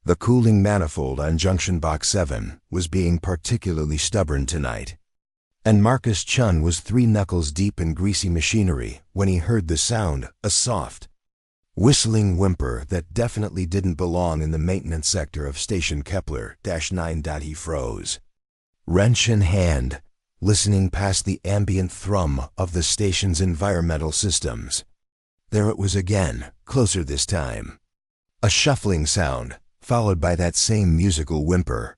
The cooling manifold on junction box 7 was being particularly stubborn tonight. And Marcus Chun was 3 knuckles deep in greasy machinery when he heard the sound, a soft, whistling whimper that definitely didn't belong in the maintenance sector of Station Kepler-9. He froze, wrench in hand, listening past the ambient thrum of the station's environmental systems. There it was again, closer this time. A shuffling sound, followed by that same musical whimper.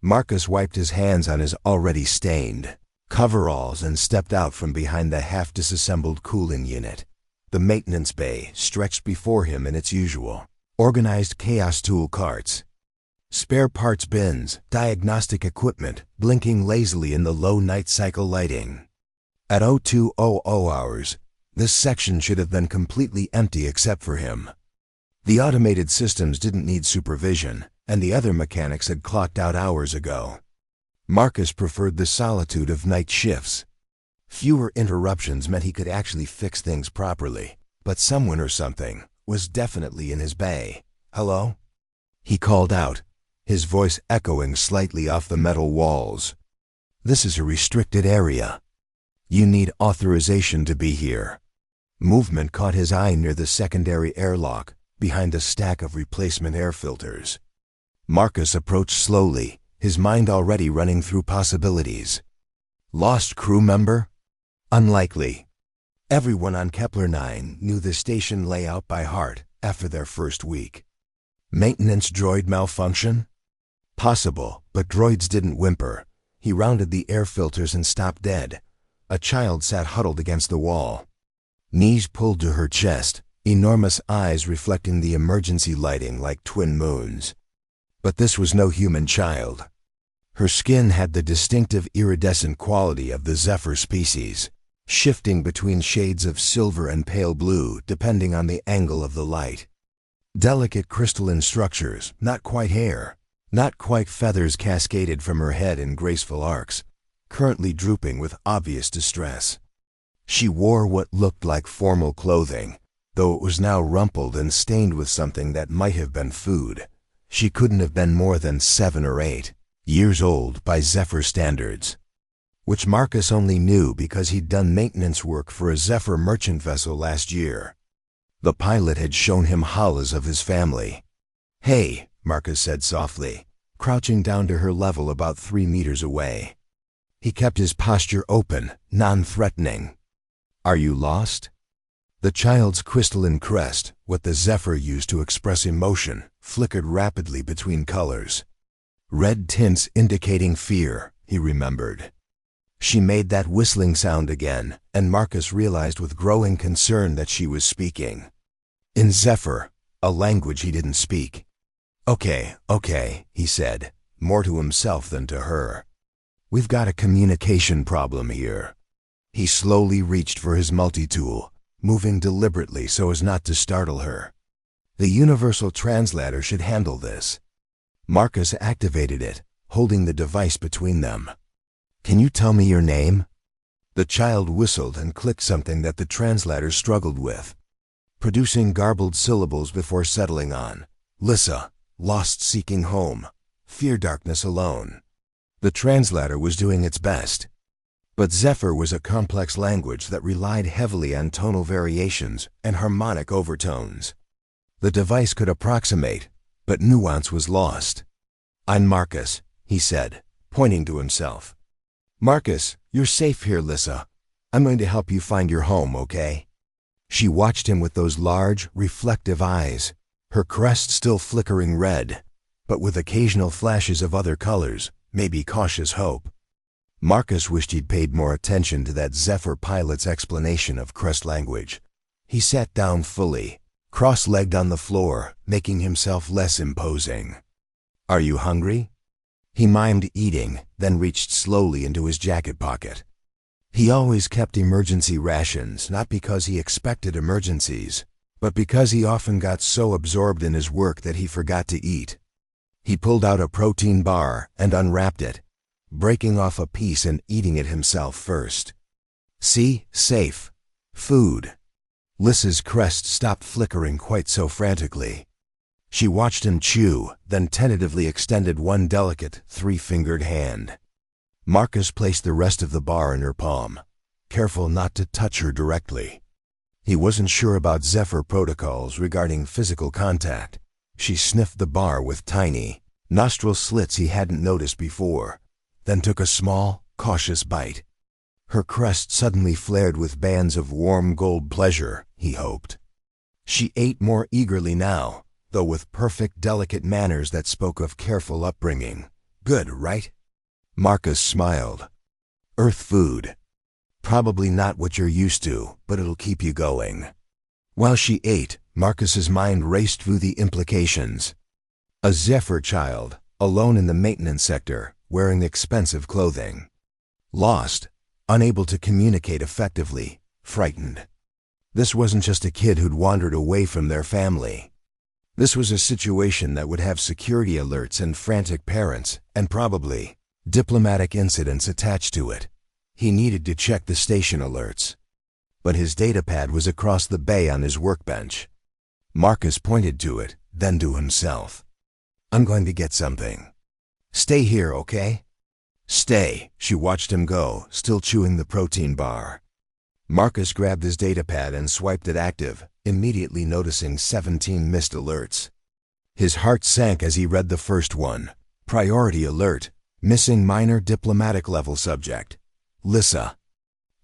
Marcus wiped his hands on his already stained coveralls and stepped out from behind the half-disassembled cooling unit. The maintenance bay stretched before him in its usual, organized chaos tool carts. Spare parts bins, diagnostic equipment blinking lazily in the low night cycle lighting. At 0200 hours, this section should have been completely empty except for him. The automated systems didn't need supervision, and the other mechanics had clocked out hours ago. Marcus preferred the solitude of night shifts. Fewer interruptions meant he could actually fix things properly, but someone or something was definitely in his bay. "Hello?" He called out, his voice echoing slightly off the metal walls. "This is a restricted area. You need authorization to be here." Movement caught his eye near the secondary airlock, behind a stack of replacement air filters. Marcus approached slowly, his mind already running through possibilities. Lost crew member? Unlikely. Everyone on Kepler-9 knew the station layout by heart after their first week. Maintenance droid malfunction? Possible, but droids didn't whimper. He rounded the air filters and stopped dead. A child sat huddled against the wall. Knees pulled to her chest, enormous eyes reflecting the emergency lighting like twin moons. But this was no human child. Her skin had the distinctive iridescent quality of the Zephyr species, shifting between shades of silver and pale blue depending on the angle of the light. Delicate crystalline structures, not quite hair, not quite feathers cascaded from her head in graceful arcs, currently drooping with obvious distress. She wore what looked like formal clothing, though it was now rumpled and stained with something that might have been food. She couldn't have been more than 7 or 8 years old by Zephyr standards, which Marcus only knew because he'd done maintenance work for a Zephyr merchant vessel last year. The pilot had shown him hollows of his family. "Hey," Marcus said softly, crouching down to her level about 3 meters away. He kept his posture open, non-threatening. "Are you lost?" The child's crystalline crest, what the Zephyr used to express emotion, flickered rapidly between colors. Red tints indicating fear, he remembered. She made that whistling sound again, and Marcus realized with growing concern that she was speaking in Zephyr, a language he didn't speak. Okay, he said, more to himself than to her. "We've got a communication problem here." He slowly reached for his multi-tool, moving deliberately so as not to startle her. The universal translator should handle this. Marcus activated it, holding the device between them. "Can you tell me your name?" The child whistled and clicked something that the translator struggled with, producing garbled syllables before settling on. "Lissa, lost seeking home, fear darkness alone." The translator was doing its best. But Zephyr was a complex language that relied heavily on tonal variations and harmonic overtones. The device could approximate, but nuance was lost. "I'm Marcus," he said, pointing to himself. "Marcus, you're safe here, Lissa. I'm going to help you find your home, okay?" She watched him with those large, reflective eyes, her crest still flickering red, but with occasional flashes of other colors, maybe cautious hope. Marcus wished he'd paid more attention to that Zephyr pilot's explanation of crest language. He sat down fully, cross-legged on the floor, making himself less imposing. "Are you hungry?" He mimed eating, then reached slowly into his jacket pocket. He always kept emergency rations, not because he expected emergencies, but because he often got so absorbed in his work that he forgot to eat. He pulled out a protein bar and unwrapped it, breaking off a piece and eating it himself first. "See? Safe. Food." Lissa's crest stopped flickering quite so frantically. She watched him chew, then tentatively extended one delicate, three-fingered hand. Marcus placed the rest of the bar in her palm, careful not to touch her directly. He wasn't sure about Zephyr protocols regarding physical contact. She sniffed the bar with tiny, nostril slits he hadn't noticed before, then took a small, cautious bite. Her crest suddenly flared with bands of warm gold pleasure, he hoped. She ate more eagerly now, though with perfect, delicate manners that spoke of careful upbringing. Good, right? Marcus smiled. Earth food. Probably not what you're used to, but it'll keep you going. While she ate, Marcus's mind raced through the implications. A Zephyr child, alone in the maintenance sector, wearing expensive clothing. Lost, unable to communicate effectively, frightened. This wasn't just a kid who'd wandered away from their family. This was a situation that would have security alerts and frantic parents, and probably diplomatic incidents attached to it. He needed to check the station alerts. But his datapad was across the bay on his workbench. Marcus pointed to it, then to himself. I'm going to get something. Stay here, okay? Stay. She watched him go, still chewing the protein bar. Marcus grabbed his datapad and swiped it active, immediately noticing 17 missed alerts. His heart sank as he read the first one. Priority alert. Missing minor diplomatic level subject. Lissa.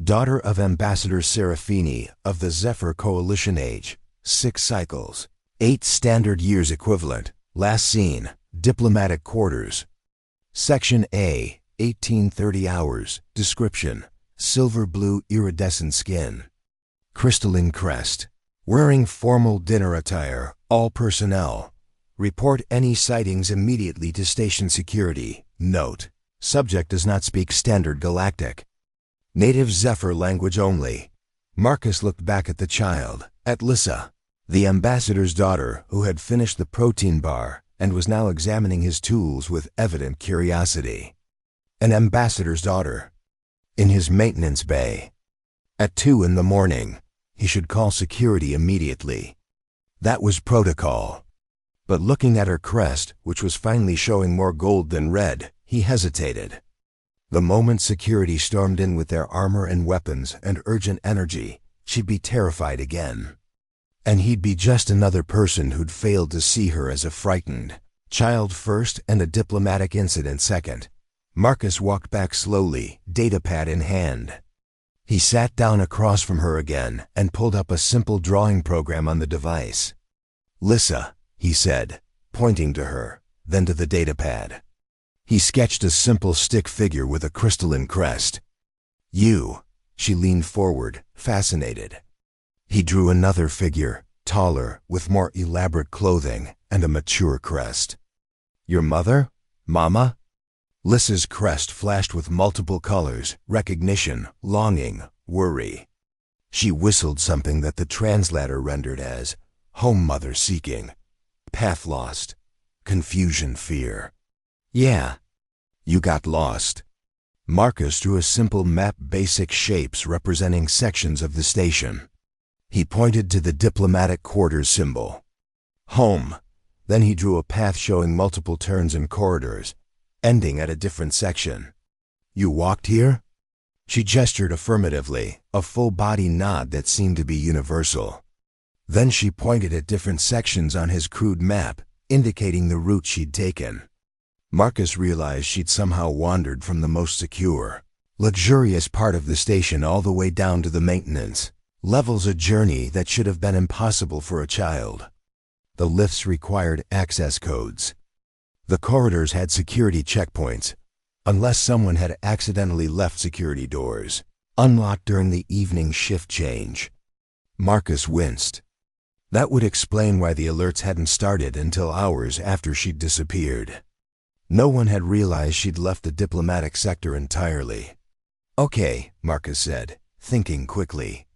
Daughter of Ambassador Serafini of the Zephyr Coalition age. 6 cycles. 8 standard years equivalent. Last seen. Diplomatic quarters. Section A. 1830 hours. Description. Silver blue iridescent skin. Crystalline crest. Wearing formal dinner attire. All personnel. Report any sightings immediately to station security. Note. Subject does not speak standard galactic. Native Zephyr language only. Marcus looked back at the child, at Lissa, the ambassador's daughter who had finished the protein bar and was now examining his tools with evident curiosity. An ambassador's daughter. In his maintenance bay. At 2 in the morning, he should call security immediately. That was protocol. But looking at her crest, which was finally showing more gold than red, he hesitated. The moment security stormed in with their armor and weapons and urgent energy, she'd be terrified again. And he'd be just another person who'd failed to see her as a frightened child first and a diplomatic incident second. Marcus walked back slowly, datapad in hand. He sat down across from her again and pulled up a simple drawing program on the device. Lissa, he said, pointing to her, then to the datapad. He sketched a simple stick figure with a crystalline crest. You. She leaned forward, fascinated. He drew another figure, taller, with more elaborate clothing and a mature crest. Your mother? Mama? Lissa's crest flashed with multiple colors, recognition, longing, worry. She whistled something that the translator rendered as home mother seeking, path lost, confusion, fear. Yeah. You got lost. Marcus drew a simple map, basic shapes representing sections of the station. He pointed to the diplomatic quarters symbol. Home. Then he drew a path showing multiple turns and corridors, ending at a different section. You walked here? She gestured affirmatively, a full-body nod that seemed to be universal. Then she pointed at different sections on his crude map, indicating the route she'd taken. Marcus realized she'd somehow wandered from the most secure, luxurious part of the station all the way down to the maintenance levels, a journey that should have been impossible for a child. The lifts required access codes. The corridors had security checkpoints, unless someone had accidentally left security doors unlocked during the evening shift change. Marcus winced. That would explain why the alerts hadn't started until hours after she'd disappeared. No one had realized she'd left the diplomatic sector entirely. Okay, Marcus said, thinking quickly.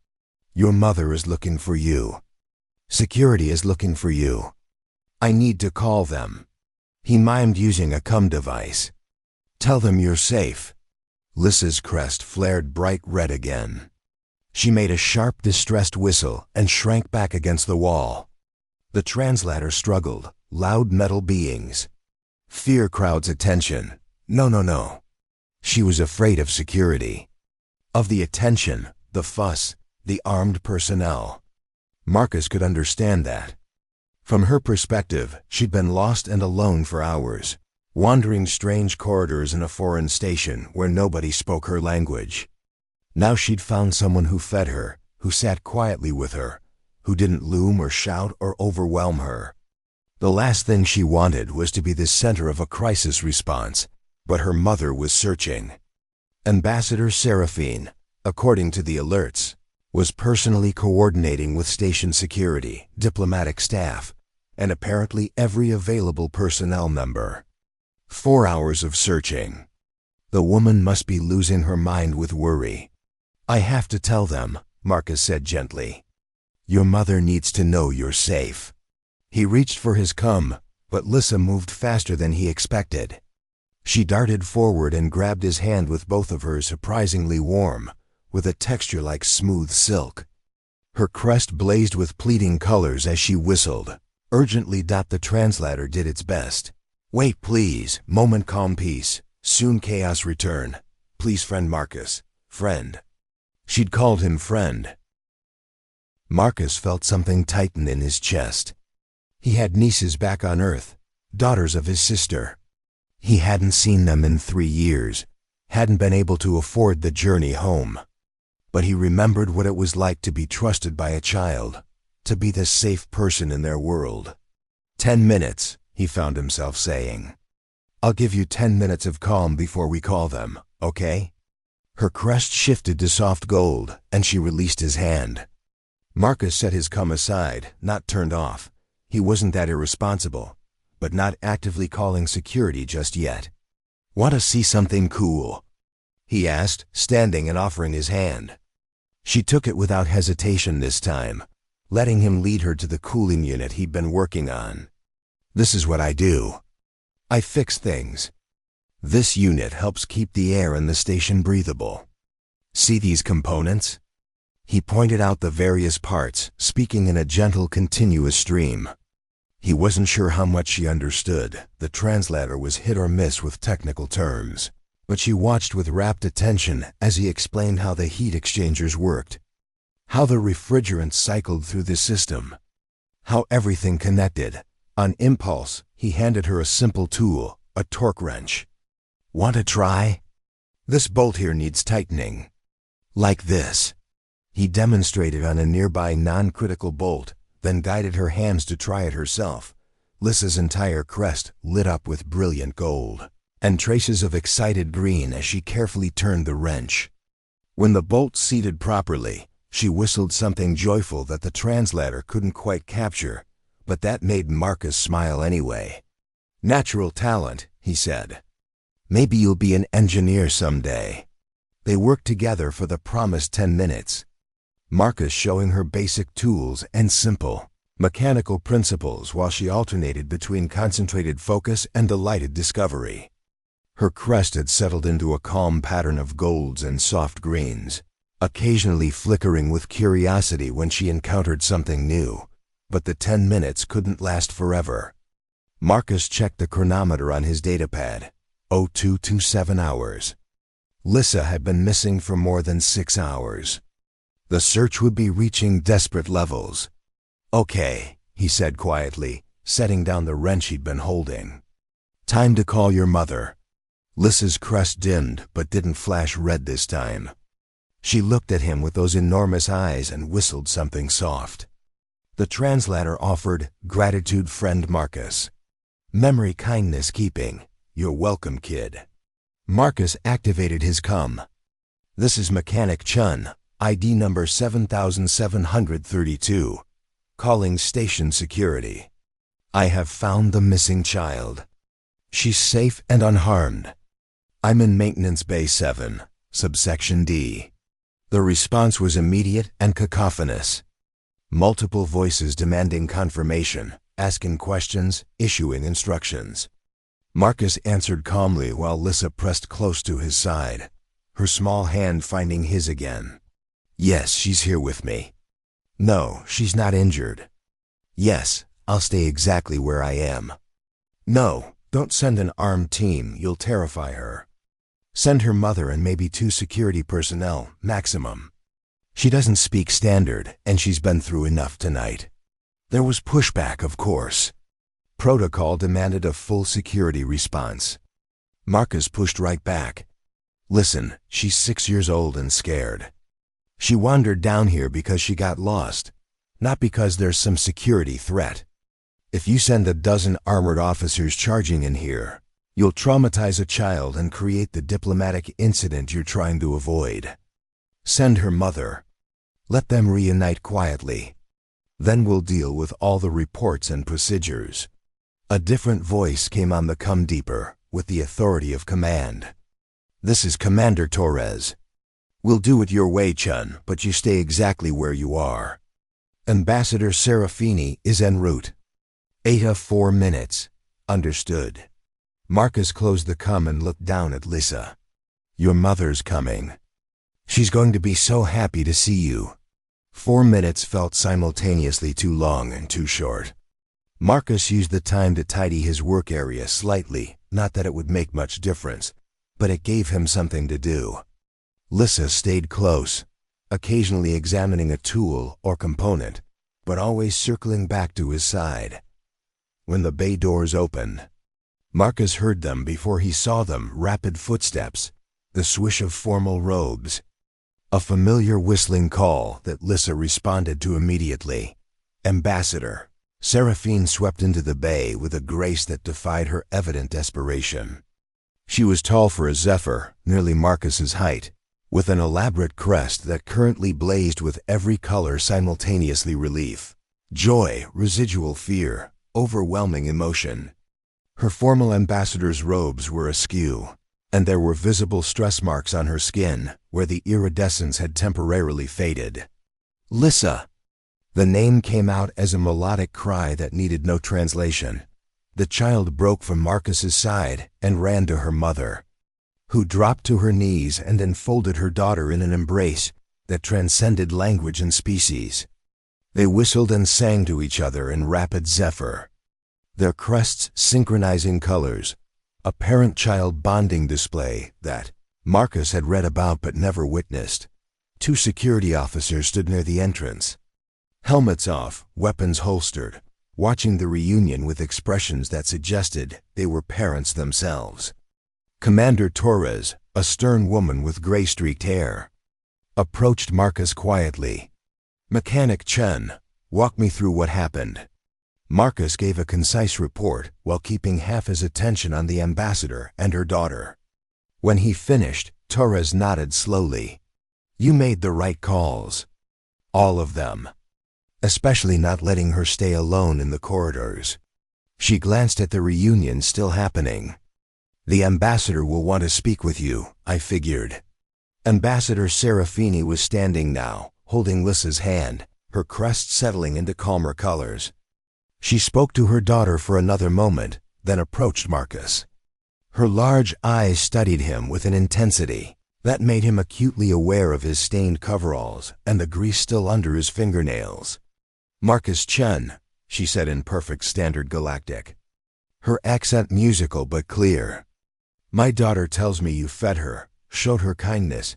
Your mother is looking for you. Security is looking for you. I need to call them. He mimed using a cum device. Tell them you're safe. Lissa's crest flared bright red again. She made a sharp, distressed whistle and shrank back against the wall. The translator struggled. Loud metal beings. Fear crowds attention. No, no, no. She was afraid of security. Of the attention, the fuss, the armed personnel. Marcus could understand that. From her perspective, she'd been lost and alone for hours, wandering strange corridors in a foreign station where nobody spoke her language. Now she'd found someone who fed her, who sat quietly with her, who didn't loom or shout or overwhelm her. The last thing she wanted was to be the center of a crisis response, but her mother was searching. Ambassador Seraphine, according to the alerts, was personally coordinating with station security, diplomatic staff, and apparently every available personnel member. 4 hours of searching. The woman must be losing her mind with worry. I have to tell them, Marcus said gently. Your mother needs to know you're safe. He reached for his cum, but Lissa moved faster than he expected. She darted forward and grabbed his hand with both of hers, surprisingly warm, with a texture like smooth silk. Her crest blazed with pleading colors as she whistled. Urgently. The translator did its best. Wait, please. Moment calm peace. Soon chaos return. Please, friend Marcus. Friend. She'd called him friend. Marcus felt something tighten in his chest. He had nieces back on Earth, daughters of his sister. He hadn't seen them in 3 years, hadn't been able to afford the journey home. But he remembered what it was like to be trusted by a child, to be the safe person in their world. 10 minutes, he found himself saying. I'll give you 10 minutes of calm before we call them, okay? Her crest shifted to soft gold, and she released his hand. Marcus set his cum aside, not turned off. He wasn't that irresponsible, but not actively calling security just yet. Want to see something cool? He asked, standing and offering his hand. She took it without hesitation this time, letting him lead her to the cooling unit he'd been working on. This is what I do. I fix things. This unit helps keep the air in the station breathable. See these components? He pointed out the various parts, speaking in a gentle, continuous stream. He wasn't sure how much she understood. The translator was hit or miss with technical terms, but she watched with rapt attention as he explained how the heat exchangers worked, how the refrigerant cycled through the system, how everything connected. On impulse, he handed her a simple tool, a torque wrench. Want to try? This bolt here needs tightening. Like this. He demonstrated on a nearby non-critical bolt, then guided her hands to try it herself. Lissa's entire crest lit up with brilliant gold, and traces of excited green as she carefully turned the wrench. When the bolt seated properly, she whistled something joyful that the translator couldn't quite capture, but that made Marcus smile anyway. Natural talent, he said. Maybe you'll be an engineer someday. They worked together for the promised 10 minutes. Marcus showing her basic tools and simple, mechanical principles while she alternated between concentrated focus and delighted discovery. Her crest had settled into a calm pattern of golds and soft greens, occasionally flickering with curiosity when she encountered something new. But the 10 minutes couldn't last forever. Marcus checked the chronometer on his datapad. 0227 hours. Lissa had been missing for more than 6 hours. The search would be reaching desperate levels. Okay, he said quietly, setting down the wrench he'd been holding. Time to call your mother. Lissa's crest dimmed but didn't flash red this time. She looked at him with those enormous eyes and whistled something soft. The translator offered, gratitude, friend Marcus. Memory, kindness, keeping. You're welcome, kid. Marcus activated his cum. This is Mechanic Chun, ID number 7732. Calling station security. I have found the missing child. She's safe and unharmed. I'm in Maintenance Bay 7, subsection D. The response was immediate and cacophonous. Multiple voices demanding confirmation, asking questions, issuing instructions. Marcus answered calmly while Lissa pressed close to his side, her small hand finding his again. Yes, she's here with me. No, she's not injured. Yes, I'll stay exactly where I am. No, don't send an armed team, you'll terrify her. Send her mother and maybe 2 security personnel, maximum. She doesn't speak standard, and she's been through enough tonight. There was pushback, of course. Protocol demanded a full security response. Marcus pushed right back. Listen, she's 6 years old and scared. She wandered down here because she got lost, not because there's some security threat. If you send a dozen armored officers charging in here, you'll traumatize a child and create the diplomatic incident you're trying to avoid. Send her mother. Let them reunite quietly. Then we'll deal with all the reports and procedures. A different voice came on the come deeper, with the authority of command. This is Commander Torres. We'll do it your way, Chun, but you stay exactly where you are. Ambassador Serafini is en route. 8 of 4 minutes. Understood. Marcus closed the comm and looked down at Lissa. Your mother's coming. She's going to be so happy to see you. 4 minutes felt simultaneously too long and too short. Marcus used the time to tidy his work area slightly, not that it would make much difference, but it gave him something to do. Lissa stayed close, occasionally examining a tool or component, but always circling back to his side. When the bay doors opened, Marcus heard them before he saw them, rapid footsteps, the swish of formal robes. A familiar whistling call that Lissa responded to immediately. Ambassador. Seraphine swept into the bay with a grace that defied her evident desperation. She was tall for a Zephyr, nearly Marcus's height, with an elaborate crest that currently blazed with every color simultaneously: relief, joy, residual fear, overwhelming emotion. Her formal ambassador's robes were askew, and there were visible stress marks on her skin where the iridescence had temporarily faded. Lissa! The name came out as a melodic cry that needed no translation. The child broke from Marcus's side and ran to her mother, who dropped to her knees and enfolded her daughter in an embrace that transcended language and species. They whistled and sang to each other in rapid zephyr, their crests synchronizing colors, a parent-child bonding display that Marcus had read about but never witnessed. 2 security officers stood near the entrance, helmets off, weapons holstered, watching the reunion with expressions that suggested they were parents themselves. Commander Torres, a stern woman with gray-streaked hair, approached Marcus quietly. Mechanic Chen, walk me through what happened. Marcus gave a concise report while keeping half his attention on the ambassador and her daughter. When he finished, Torres nodded slowly. You made the right calls. All of them. Especially not letting her stay alone in the corridors. She glanced at the reunion still happening. The ambassador will want to speak with you, I figured. Ambassador Serafini was standing now, holding Lissa's hand, her crest settling into calmer colors. She spoke to her daughter for another moment, then approached Marcus. Her large eyes studied him with an intensity that made him acutely aware of his stained coveralls and the grease still under his fingernails. Marcus Chen, she said in perfect standard galactic, her accent musical but clear. My daughter tells me you fed her, showed her kindness,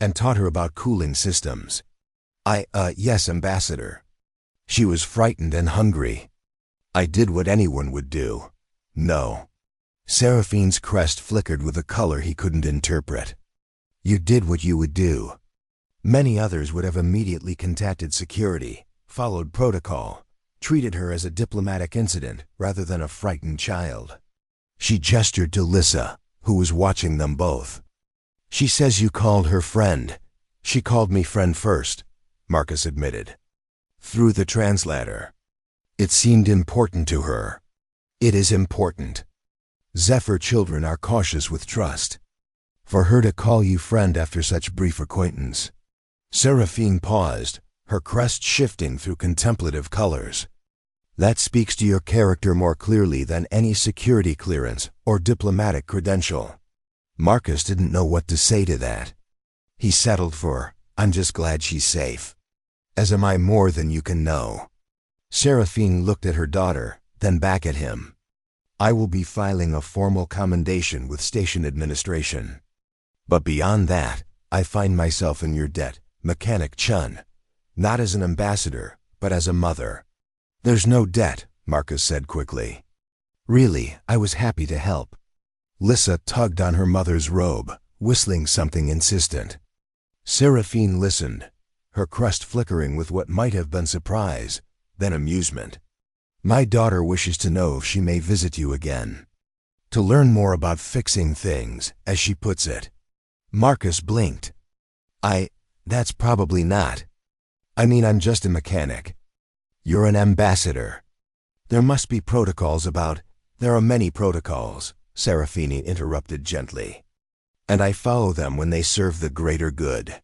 and taught her about cooling systems. Yes, Ambassador. She was frightened and hungry. I did what anyone would do. No. Seraphine's crest flickered with a color he couldn't interpret. You did what you would do. Many others would have immediately contacted security, followed protocol, treated her as a diplomatic incident rather than a frightened child. She gestured to Lissa, who was watching them both. She says you called her friend. She called me friend first, Marcus admitted. Through the translator. It seemed important to her. It is important. Zephyr children are cautious with trust. For her to call you friend after such brief acquaintance. Seraphine paused, her crest shifting through contemplative colors. That speaks to your character more clearly than any security clearance or diplomatic credential. Marcus didn't know what to say to that. He settled for, I'm just glad she's safe. As am I more than you can know. Seraphine looked at her daughter, then back at him. I will be filing a formal commendation with station administration. But beyond that, I find myself in your debt, Mechanic Chun. Not as an ambassador, but as a mother. There's no debt, Marcus said quickly. Really, I was happy to help. Lissa tugged on her mother's robe, whistling something insistent. Seraphine listened, her crest flickering with what might have been surprise, then amusement. My daughter wishes to know if she may visit you again. To learn more about fixing things, as she puts it. Marcus blinked. That's probably not. I mean, I'm just a mechanic. You're an ambassador. There must be protocols about— There are many protocols, Seraphine interrupted gently. And I follow them when they serve the greater good.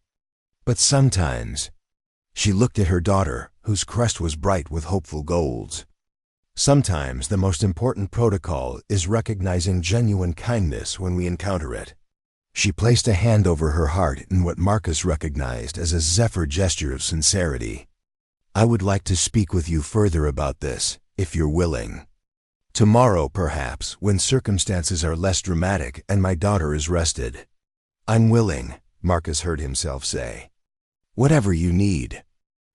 But sometimes— She looked at her daughter, whose crest was bright with hopeful golds. Sometimes the most important protocol is recognizing genuine kindness when we encounter it. She placed a hand over her heart in what Marcus recognized as a zephyr gesture of sincerity. I would like to speak with you further about this, if you're willing. Tomorrow, perhaps, when circumstances are less dramatic and my daughter is rested. I'm willing, Marcus heard himself say. Whatever you need.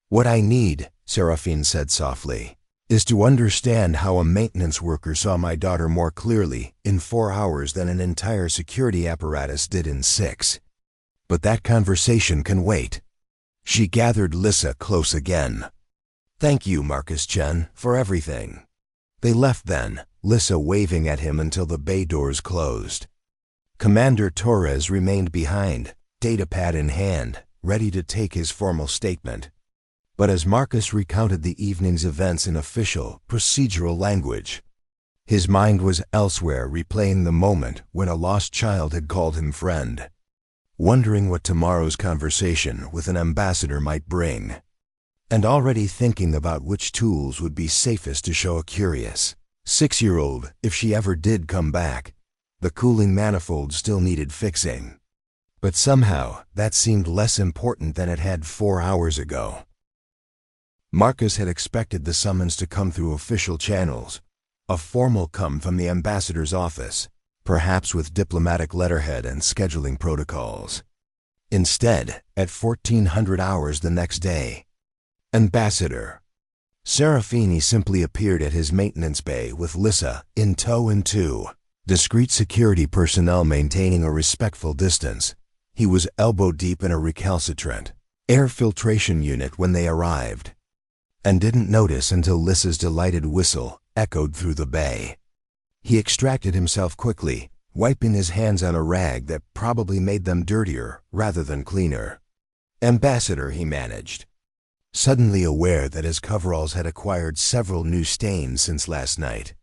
What I need, Seraphine said softly, is to understand how a maintenance worker saw my daughter more clearly in 4 hours than an entire security apparatus did in 6. But that conversation can wait. She gathered Lissa close again. Thank you, Marcus Chen, for everything. They left then, Lissa waving at him until the bay doors closed. Commander Torres remained behind, datapad in hand, ready to take his formal statement. But as Marcus recounted the evening's events in official, procedural language, his mind was elsewhere, replaying the moment when a lost child had called him friend, wondering what tomorrow's conversation with an ambassador might bring, and already thinking about which tools would be safest to show a curious 6-year-old if she ever did come back. The cooling manifold still needed fixing. But somehow, that seemed less important than it had 4 hours ago. Marcus had expected the summons to come through official channels, a formal come from the ambassador's office, perhaps with diplomatic letterhead and scheduling protocols. Instead, at 1400 hours the next day, Ambassador Seraphine simply appeared at his maintenance bay with Lissa in tow and 2 discreet security personnel maintaining a respectful distance. He was elbow-deep in a recalcitrant air filtration unit when they arrived, and didn't notice until Lissa's delighted whistle echoed through the bay. He extracted himself quickly, wiping his hands on a rag that probably made them dirtier rather than cleaner. Ambassador, he managed, suddenly aware that his coveralls had acquired several new stains since last night.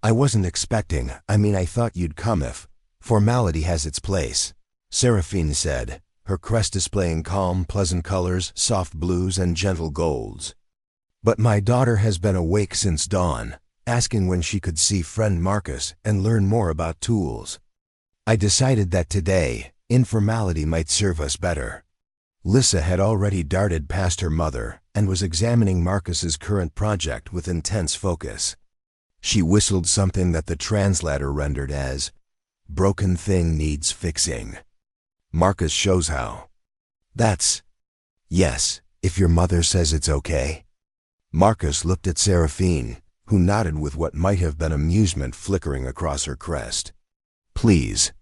I wasn't expecting— I thought you'd come if— Formality has its place, Seraphine said, her crest displaying calm, pleasant colors, soft blues, and gentle golds. But my daughter has been awake since dawn, asking when she could see friend Marcus and learn more about tools. I decided that today, informality might serve us better. Lissa had already darted past her mother and was examining Marcus's current project with intense focus. She whistled something that the translator rendered as, "Broken thing needs fixing. Marcus shows how." That's— Yes, if your mother says it's okay. Marcus looked at Seraphine, who nodded with what might have been amusement flickering across her crest. Please.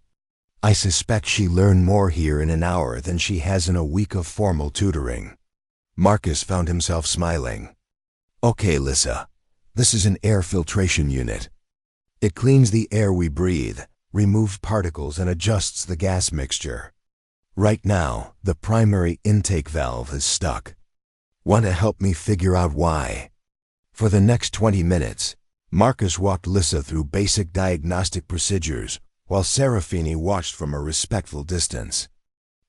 I suspect she learned more here in an hour than she has in a week of formal tutoring. Marcus found himself smiling. Okay, Lissa. This is an air filtration unit. It cleans the air we breathe, removes particles, and adjusts the gas mixture. Right now, the primary intake valve is stuck. Want to help me figure out why? For the next 20 minutes, Marcus walked Lissa through basic diagnostic procedures, while Seraphine watched from a respectful distance.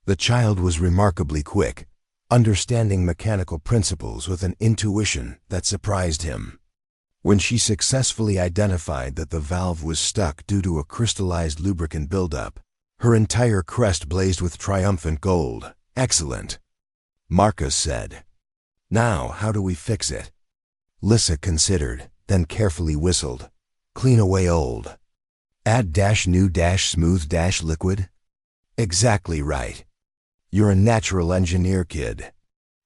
The child was remarkably quick, understanding mechanical principles with an intuition that surprised him. When she successfully identified that the valve was stuck due to a crystallized lubricant buildup, her entire crest blazed with triumphant gold. Excellent, Marcus said. Now, how do we fix it? Lissa considered, then carefully whistled. Clean away old. Add dash new dash smooth dash liquid? Exactly right. You're a natural engineer, kid.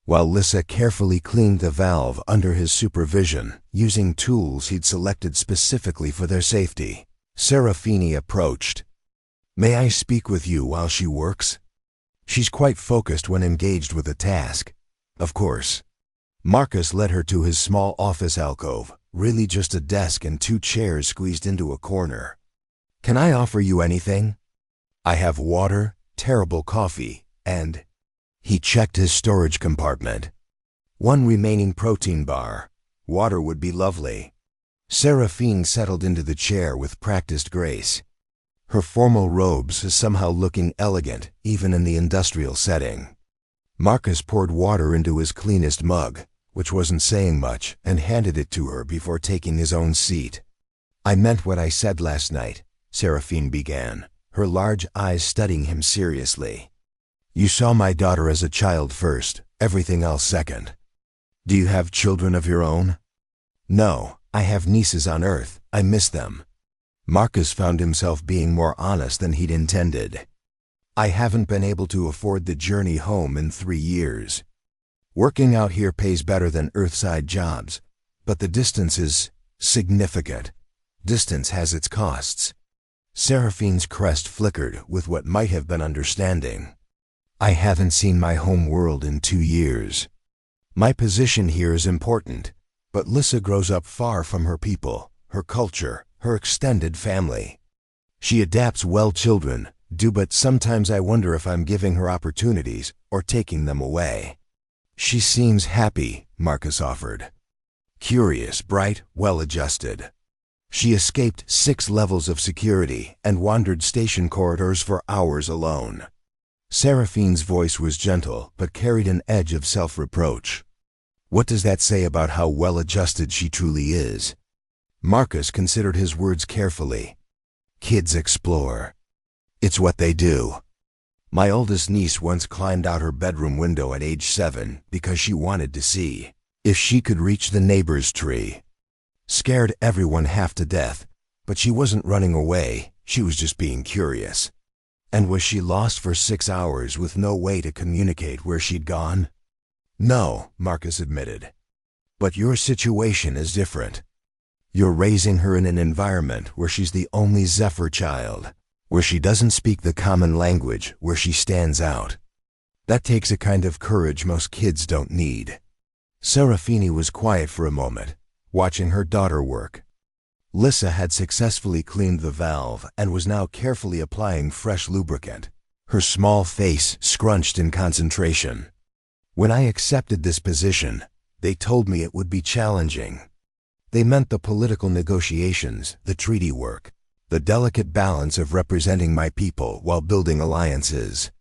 While Lissa carefully cleaned the valve under his supervision, using tools he'd selected specifically for their safety, Serafini approached. May I speak with you while she works? She's quite focused when engaged with a task. Of course. Marcus led her to his small office alcove, really just a desk and 2 chairs squeezed into a corner. Can I offer you anything? I have water, terrible coffee, and... He checked his storage compartment. 1 remaining protein bar. Water would be lovely. Seraphine settled into the chair with practiced grace. Her formal robes somehow looking elegant, even in the industrial setting. Marcus poured water into his cleanest mug, which wasn't saying much, and handed it to her before taking his own seat. I meant what I said last night, Seraphine began, her large eyes studying him seriously. You saw my daughter as a child first, everything else second. Do you have children of your own? No, I have nieces on Earth. I miss them. Marcus found himself being more honest than he'd intended. I haven't been able to afford the journey home in 3 years. Working out here pays better than Earthside jobs, but the distance is significant. Distance has its costs. Seraphine's crest flickered with what might have been understanding. I haven't seen my home world in 2 years. My position here is important, but Lissa grows up far from her people, her culture, her extended family. She adapts well, children do, but sometimes I wonder if I'm giving her opportunities or taking them away. She seems happy, Marcus offered. Curious, bright, well-adjusted. She escaped 6 levels of security and wandered station corridors for hours alone. Seraphine's voice was gentle, but carried an edge of self-reproach. What does that say about how well-adjusted she truly is? Marcus considered his words carefully. Kids explore. It's what they do. My oldest niece once climbed out her bedroom window at age 7 because she wanted to see if she could reach the neighbor's tree. Scared everyone half to death, but she wasn't running away, she was just being curious. And was she lost for 6 hours with no way to communicate where she'd gone? No, Marcus admitted. But your situation is different. You're raising her in an environment where she's the only Zephyr child, where she doesn't speak the common language, where she stands out. That takes a kind of courage most kids don't need. Serafini was quiet for a moment, watching her daughter work. Lissa had successfully cleaned the valve and was now carefully applying fresh lubricant, her small face scrunched in concentration. When I accepted this position, they told me it would be challenging. They meant the political negotiations, the treaty work, the delicate balance of representing my people while building alliances.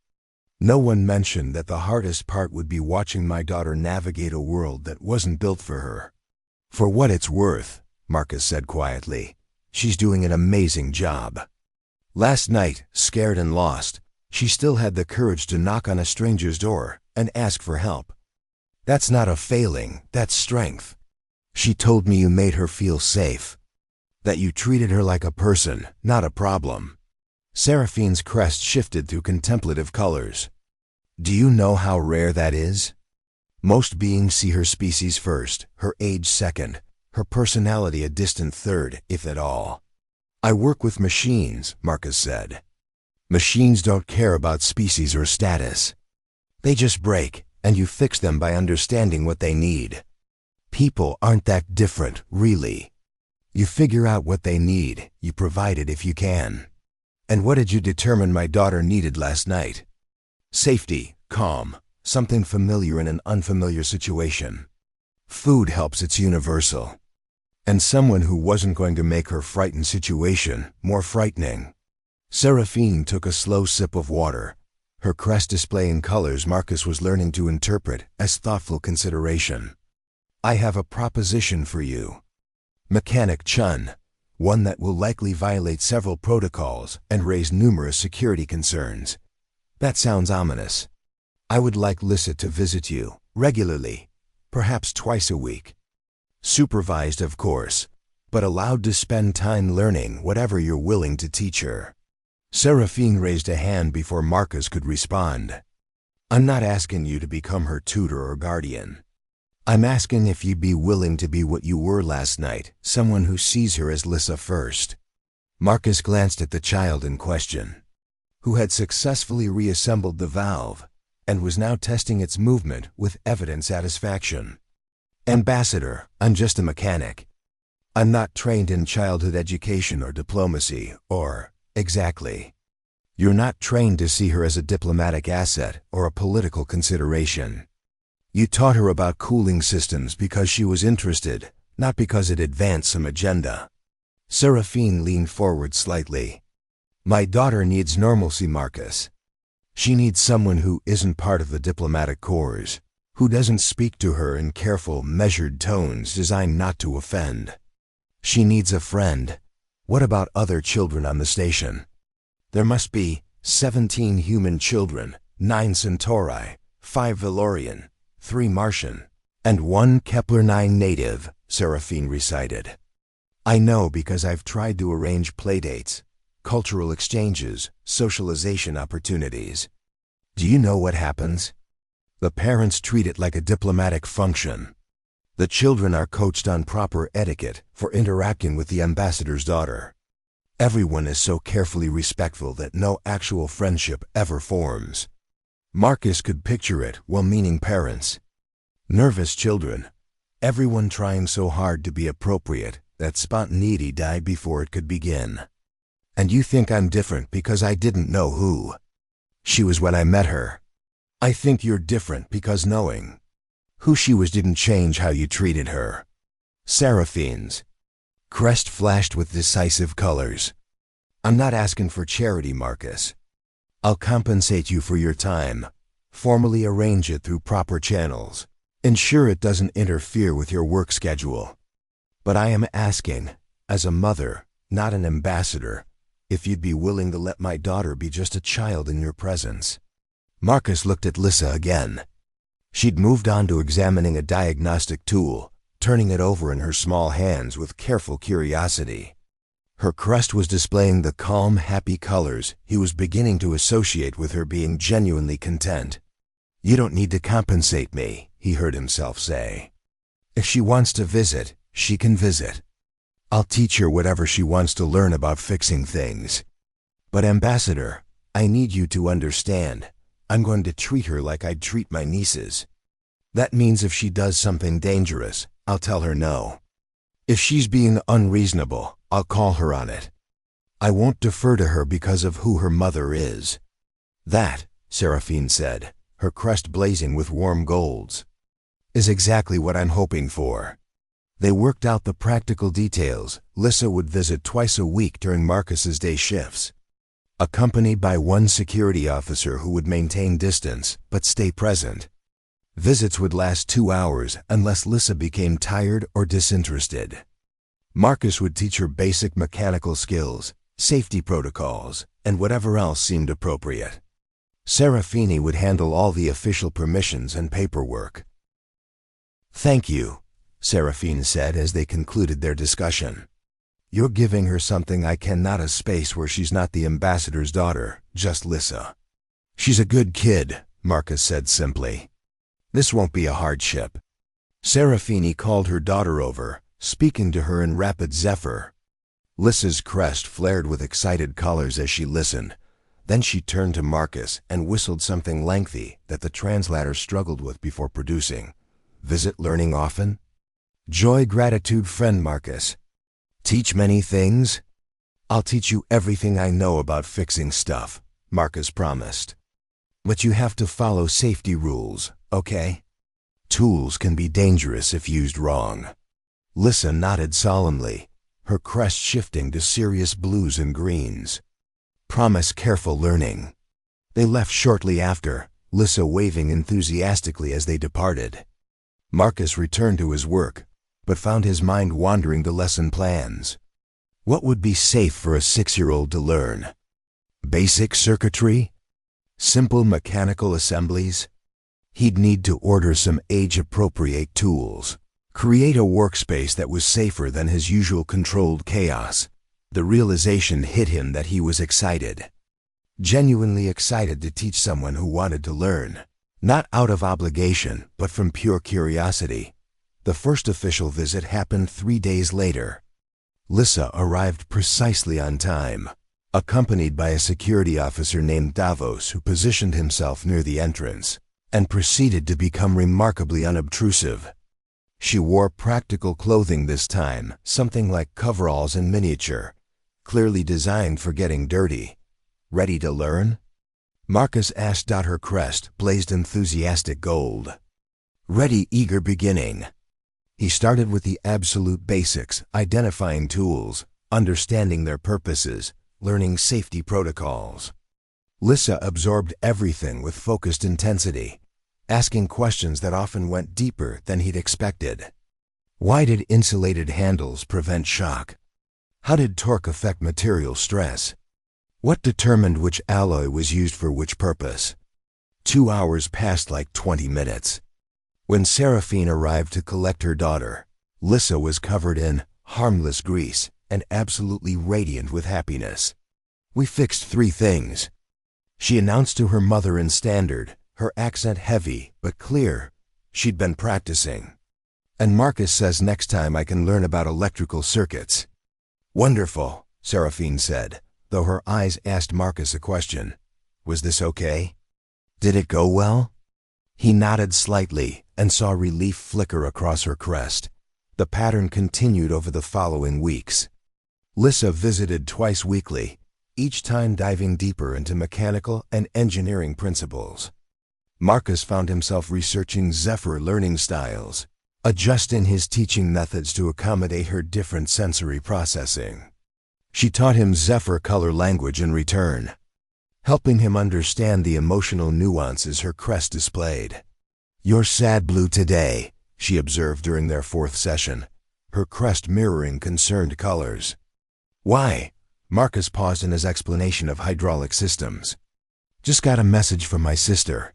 No one mentioned that the hardest part would be watching my daughter navigate a world that wasn't built for her. For what it's worth, Marcus said quietly, she's doing an amazing job. Last night, scared and lost, she still had the courage to knock on a stranger's door and ask for help. That's not a failing, that's strength. She told me you made her feel safe, that you treated her like a person, not a problem. Seraphine's crest shifted through contemplative colors. Do you know how rare that is? Most beings see her species first, her age second, her personality a distant third, if at all. I work with machines, Marcus said. Machines don't care about species or status. They just break, and you fix them by understanding what they need. People aren't that different, really. You figure out what they need, you provide it if you can. And what did you determine my daughter needed last night? Safety, calm, something familiar in an unfamiliar situation. Food helps, it's universal. And someone who wasn't going to make her frightened situation more frightening. Seraphine took a slow sip of water, her crest displaying colors Marcus was learning to interpret as thoughtful consideration. I have a proposition for you. Mechanic Chun, one that will likely violate several protocols and raise numerous security concerns. That sounds ominous. I would like Lissa to visit you regularly, perhaps twice a week. Supervised, of course, but allowed to spend time learning whatever you're willing to teach her. Seraphine raised a hand before Marcus could respond. I'm not asking you to become her tutor or guardian. I'm asking if you'd be willing to be what you were last night, someone who sees her as Lissa first. Marcus glanced at the child in question, who had successfully reassembled the valve and was now testing its movement with evident satisfaction. Ambassador, I'm just a mechanic. I'm not trained in childhood education or diplomacy, or, exactly. You're not trained to see her as a diplomatic asset or a political consideration. You taught her about cooling systems because she was interested, not because it advanced some agenda. Seraphine leaned forward slightly. My daughter needs normalcy, Marcus. She needs someone who isn't part of the diplomatic corps, who doesn't speak to her in careful, measured tones designed not to offend. She needs a friend. What about other children on the station? There must be 17 human children, 9 Centauri, 5 Valorian, 3 Martian, and 1 Kepler-9 native, Seraphine recited. I know because I've tried to arrange playdates, cultural exchanges, socialization opportunities. Do you know what happens? The parents treat it like a diplomatic function. The children are coached on proper etiquette for interacting with the ambassador's daughter. Everyone is so carefully respectful that no actual friendship ever forms. Marcus could picture it, well-meaning parents. Nervous children. Everyone trying so hard to be appropriate that spontaneity died before it could begin. And you think I'm different because I didn't know who she was when I met her. I think you're different because knowing who she was didn't change how you treated her. Seraphine's crest flashed with decisive colors. I'm not asking for charity, Marcus. I'll compensate you for your time, formally arrange it through proper channels, ensure it doesn't interfere with your work schedule. But I am asking, as a mother, not an ambassador, if you'd be willing to let my daughter be just a child in your presence. Marcus looked at Lissa again. She'd moved on to examining a diagnostic tool, turning it over in her small hands with careful curiosity. Her crest was displaying the calm, happy colors he was beginning to associate with her being genuinely content. You don't need to compensate me, he heard himself say. If she wants to visit, she can visit. I'll teach her whatever she wants to learn about fixing things. But Ambassador, I need you to understand, I'm going to treat her like I'd treat my nieces. That means if she does something dangerous, I'll tell her no. If she's being unreasonable, I'll call her on it. I won't defer to her because of who her mother is. That, Seraphine said, her crest blazing with warm golds, is exactly what I'm hoping for. They worked out the practical details. Lissa would visit twice a week during Marcus's day shifts, accompanied by one security officer who would maintain distance but stay present. Visits would last 2 hours unless Lissa became tired or disinterested. Marcus would teach her basic mechanical skills, safety protocols, and whatever else seemed appropriate. Seraphine would handle all the official permissions and paperwork. Thank you, Seraphine said as they concluded their discussion. You're giving her something I cannot, a space where she's not the ambassador's daughter, just Lissa. She's a good kid, Marcus said simply. This won't be a hardship. Seraphine called her daughter over, speaking to her in rapid zephyr. Lissa's crest flared with excited colors as she listened. Then she turned to Marcus and whistled something lengthy that the translator struggled with before producing. Visit learning often? Joy, gratitude, friend Marcus. Teach many things? I'll teach you everything I know about fixing stuff, Marcus promised. But you have to follow safety rules, okay? Tools can be dangerous if used wrong. Lissa nodded solemnly, her crest shifting to serious blues and greens. Promise careful learning. They left shortly after, Lissa waving enthusiastically as they departed. Marcus returned to his work, but found his mind wandering to lesson plans. What would be safe for a 6-year-old to learn? Basic circuitry? Simple mechanical assemblies? He'd need to order some age-appropriate tools. Create a workspace that was safer than his usual controlled chaos. The realization hit him that he was excited. Genuinely excited to teach someone who wanted to learn. Not out of obligation, but from pure curiosity. The first official visit happened 3 days later. Lissa arrived precisely on time, accompanied by a security officer named Davos who positioned himself near the entrance, and proceeded to become remarkably unobtrusive. She wore practical clothing this time, something like coveralls in miniature, clearly designed for getting dirty. Ready to learn? Marcus asked. Her crest blazed enthusiastic gold. Ready, eager beginning. He started with the absolute basics, identifying tools, understanding their purposes, learning safety protocols. Lissa absorbed everything with focused intensity, asking questions that often went deeper than he'd expected. Why did insulated handles prevent shock? How did torque affect material stress? What determined which alloy was used for which purpose? 2 hours passed like 20 minutes. When Seraphine arrived to collect her daughter, Lissa was covered in harmless grease and absolutely radiant with happiness. We fixed 3 things, she announced to her mother in Standard, her accent heavy but clear. She'd been practicing. And Marcus says next time I can learn about electrical circuits. Wonderful, Seraphine said, though her eyes asked Marcus a question. Was this okay? Did it go well? He nodded slightly and saw relief flicker across her crest. The pattern continued over the following weeks. Lissa visited twice weekly, each time diving deeper into mechanical and engineering principles. Marcus found himself researching Zephyr learning styles, adjusting his teaching methods to accommodate her different sensory processing. She taught him Zephyr color language in return, helping him understand the emotional nuances her crest displayed. "You're sad blue today," she observed during their 4th session, her crest mirroring concerned colors. "Why?" Marcus paused in his explanation of hydraulic systems. "Just got a message from my sister.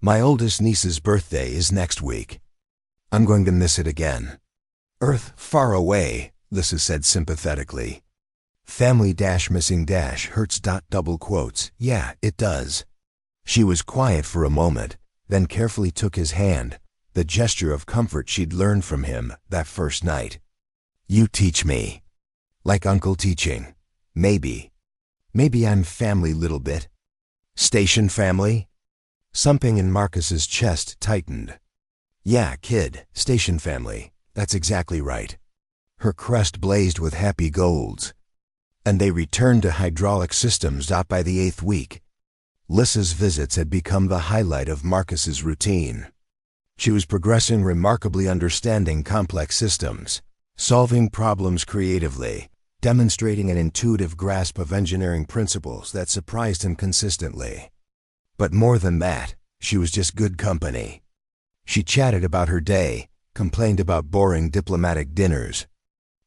My oldest niece's birthday is next week. I'm going to miss it again." "Earth far away," Lissa said sympathetically. "Family-missing hurts. Double quotes. Yeah, it does." She was quiet for a moment, then carefully took his hand, the gesture of comfort she'd learned from him that first night. "You teach me. Like uncle teaching. Maybe. Maybe I'm family little bit." "Station family?" Something in Marcus's chest tightened. "Yeah, kid, station family. That's exactly right." Her crest blazed with happy golds. And they returned to hydraulic systems. By the 8th week, Lissa's visits had become the highlight of Marcus's routine. She was progressing remarkably, understanding complex systems, solving problems creatively, demonstrating an intuitive grasp of engineering principles that surprised him consistently. But more than that, she was just good company. She chatted about her day, complained about boring diplomatic dinners,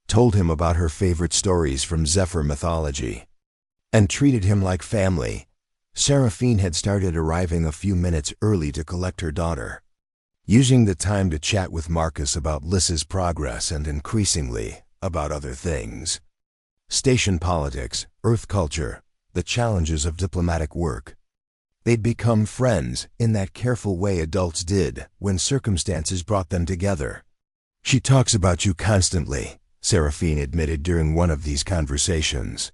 told him about her favorite stories from Zephyr mythology, and treated him like family. Seraphine had started arriving a few minutes early to collect her daughter, using the time to chat with Marcus about Lissa's progress and increasingly about other things. Station politics, Earth culture, the challenges of diplomatic work. They'd become friends in that careful way adults did when circumstances brought them together. "She talks about you constantly," Seraphine admitted during one of these conversations.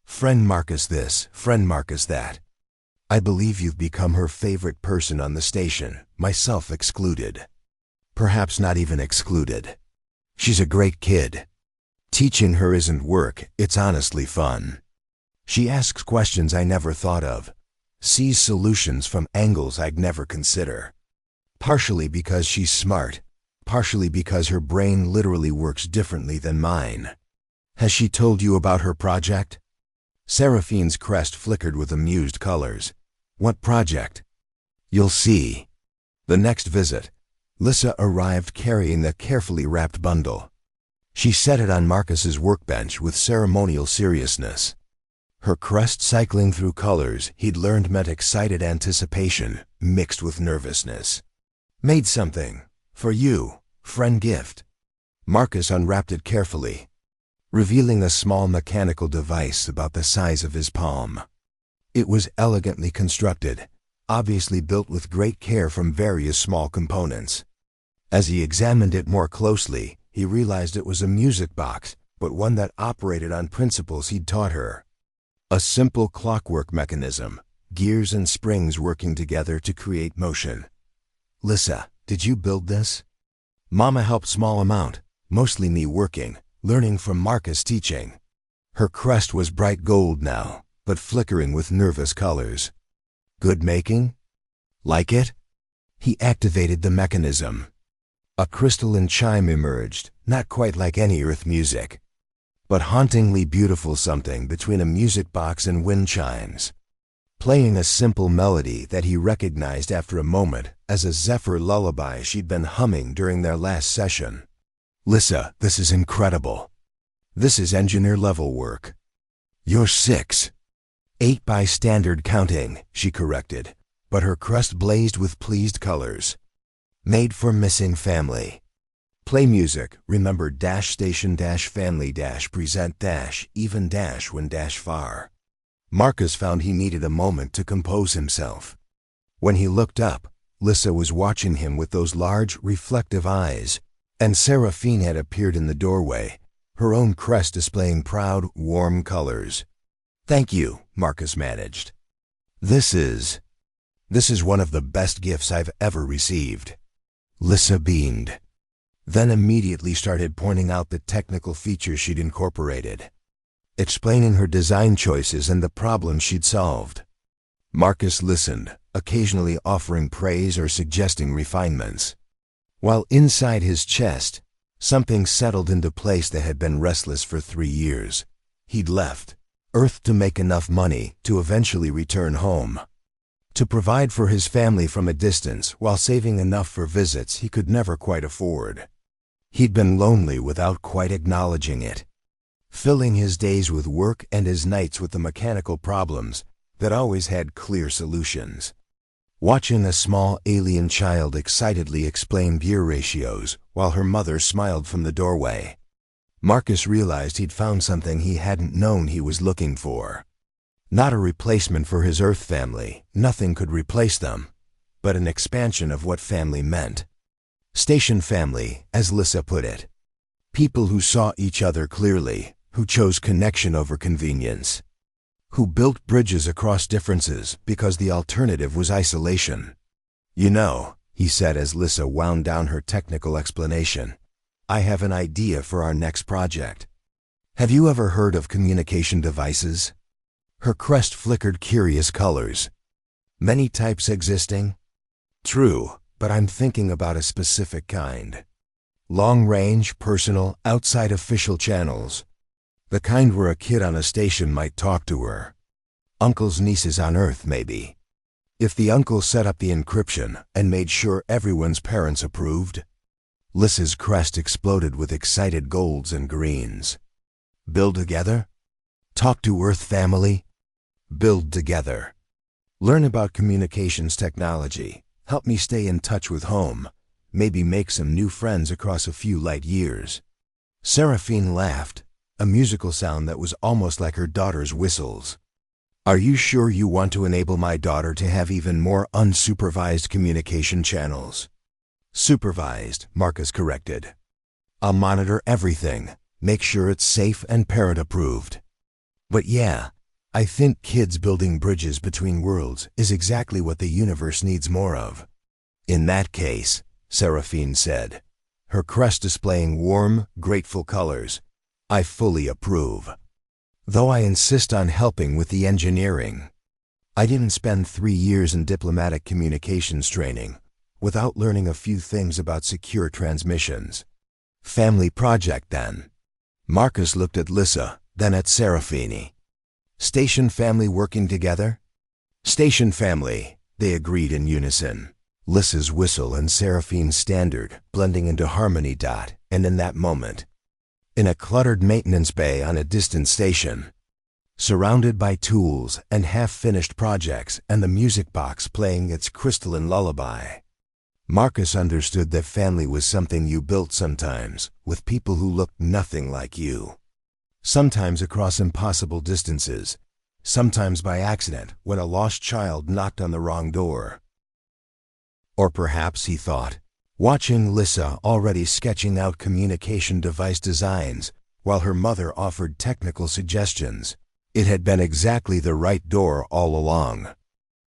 "Friend Marcus this, friend Marcus that. I believe you've become her favorite person on the station, myself excluded. Perhaps not even excluded. She's a great kid. Teaching her isn't work, it's honestly fun. She asks questions I never thought of, sees solutions from angles I'd never consider. Partially because she's smart, partially because her brain literally works differently than mine." "Has she told you about her project?" Seraphine's crest flickered with amused colors. "What project?" "You'll see." The next visit, Lissa arrived carrying the carefully wrapped bundle. She set it on Marcus's workbench with ceremonial seriousness. Her crest cycling through colors he'd learned meant excited anticipation mixed with nervousness. "Made something. For you. Friend gift. Marcus unwrapped it carefully, revealing a small mechanical device about the size of his palm. It was elegantly constructed, obviously built with great care from various small components. As he examined it more closely, he realized it was a music box, but one that operated on principles he'd taught her. A simple clockwork mechanism, gears and springs working together to create motion. "Lissa, did you build this?" "Mama helped small amount, mostly me working, learning from Marcus' teaching." Her crest was bright gold now, but flickering with nervous colors. "Good making? Like it?" He activated the mechanism. A crystalline chime emerged, not quite like any earth music, but hauntingly beautiful, something between a music box and wind chimes, playing a simple melody that he recognized after a moment as a zephyr lullaby she'd been humming during their last session. "Lissa, this is incredible. This is engineer-level work." "You're 6. 8 by standard counting," she corrected, but her crest blazed with pleased colors. "Made for missing family. Play music, remember station family present even when far." Marcus found he needed a moment to compose himself. When he looked up, Lissa was watching him with those large, reflective eyes, and Seraphine had appeared in the doorway, her own crest displaying proud, warm colors. "Thank you," Marcus managed. This is one of the best gifts I've ever received." Lissa beamed, then immediately started pointing out the technical features she'd incorporated, explaining her design choices and the problems she'd solved. Marcus listened, occasionally offering praise or suggesting refinements, while inside his chest, something settled into place that had been restless for 3 years. He'd left Earth to make enough money to eventually return home, to provide for his family from a distance while saving enough for visits he could never quite afford. He'd been lonely without quite acknowledging it, filling his days with work and his nights with the mechanical problems that always had clear solutions. Watching a small alien child excitedly explain gear ratios while her mother smiled from the doorway, Marcus realized he'd found something he hadn't known he was looking for. Not a replacement for his Earth family, nothing could replace them, but an expansion of what family meant. Station family, as Lissa put it. People who saw each other clearly, who chose connection over convenience, who built bridges across differences because the alternative was isolation. "You know," he said as Lissa wound down her technical explanation, "I have an idea for our next project. Have you ever heard of communication devices?" Her crest flickered curious colors. "Many types existing?" "True, but I'm thinking about a specific kind. Long-range, personal, outside official channels. The kind where a kid on a station might talk to her. Uncle's nieces on Earth, maybe. If the uncle set up the encryption and made sure everyone's parents approved." Lissa's crest exploded with excited golds and greens. "Build together? Talk to Earth family? Build together. Learn about communications technology. Help me stay in touch with home. Maybe make some new friends across a few light years." Seraphine laughed, a musical sound that was almost like her daughter's whistles. "Are you sure you want to enable my daughter to have even more unsupervised communication channels?" "Supervised," Marcus corrected. "I'll monitor everything, make sure it's safe and parent-approved. But yeah, I think kids building bridges between worlds is exactly what the universe needs more of." "In that case," Seraphine said, her crest displaying warm, grateful colors, "I fully approve. Though I insist on helping with the engineering. I didn't spend 3 years in diplomatic communications training without learning a few things about secure transmissions. Family project, then." Marcus looked at Lissa, then at Seraphine. "Station family working together?" "Station family," they agreed in unison. Lissa's whistle and Seraphine's standard blending into harmony. And in that moment, in a cluttered maintenance bay on a distant station, surrounded by tools and half-finished projects and the music box playing its crystalline lullaby, Marcus understood that family was something you built sometimes, with people who looked nothing like you. Sometimes across impossible distances, sometimes by accident when a lost child knocked on the wrong door. Or perhaps, he thought, watching Lissa already sketching out communication device designs while her mother offered technical suggestions, it had been exactly the right door all along.